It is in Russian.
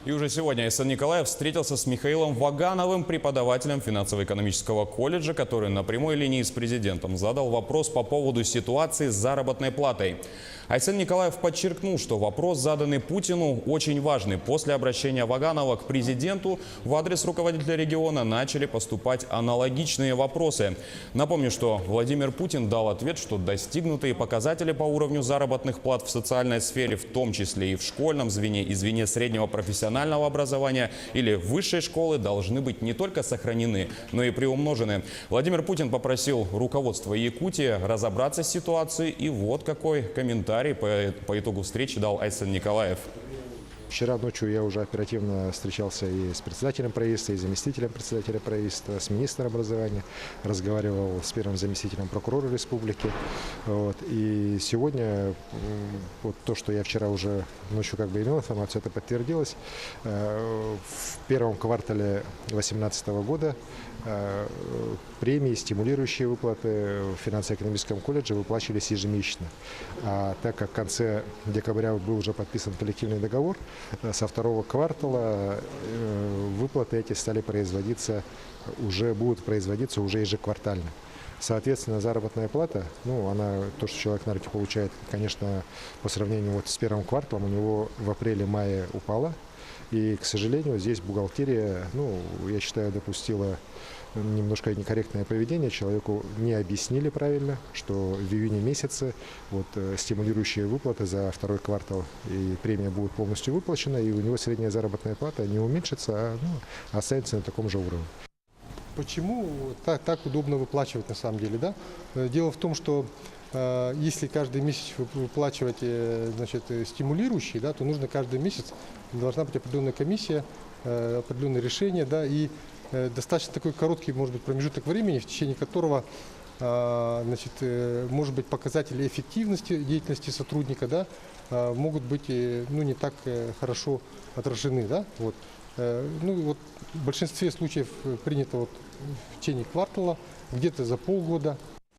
И уже сегодня Айсан Николаев встретился с Михаилом Вагановым, преподавателем финансово-экономического колледжа, который на прямой линии с президентом задал вопрос по поводу ситуации с заработной платой. Айсан Николаев подчеркнул, что вопрос, заданный Путину, очень важный. После обращения Ваганова к президенту в адрес руководителя региона начали поступать аналогичные вопросы. Напомню, что Владимир Путин дал ответ, что достигнутые показатели по уровню заработных плат в социальной сфере, в том числе и в школьном звене и звене среднего профессионального образования или высшей школы, должны быть не только сохранены, но и приумножены. Владимир Путин попросил руководство Якутии разобраться с ситуацией, и вот какой комментарий по итогу встречи дал Айсан Николаев. Вчера ночью я уже оперативно встречался и с председателем правительства, и с заместителем председателя правительства, с министром образования, разговаривал с первым заместителем прокурора республики. И сегодня вот то, что я вчера уже ночью имел информацию, это подтвердилось. В первом квартале 2018 года премии, стимулирующие выплаты в финансово-экономическом колледже выплачивались ежемесячно. А так как в конце декабря был уже подписан коллективный договор, со второго квартала выплаты эти будут производиться уже ежеквартально. Соответственно, заработная плата, то, что человек на руки получает, конечно, по сравнению с первым кварталом, у него в апреле-мае упала. И, к сожалению, здесь бухгалтерия, я считаю, допустила немножко некорректное поведение. Человеку не объяснили правильно, что в июне месяце стимулирующие выплаты за второй квартал и премия будут полностью выплачены, и у него средняя заработная плата не уменьшится, а останется на таком же уровне. Почему так удобно выплачивать на самом деле? Да? Дело в том, что если каждый месяц выплачивать стимулирующие, то нужно каждый месяц, должна быть определенная комиссия, определенное решение, и достаточно такой короткий, может быть, промежуток времени, в течение которого может быть, показатели эффективности деятельности сотрудника могут быть не так хорошо отражены. В большинстве случаев принято в течение квартала, где-то за полгода,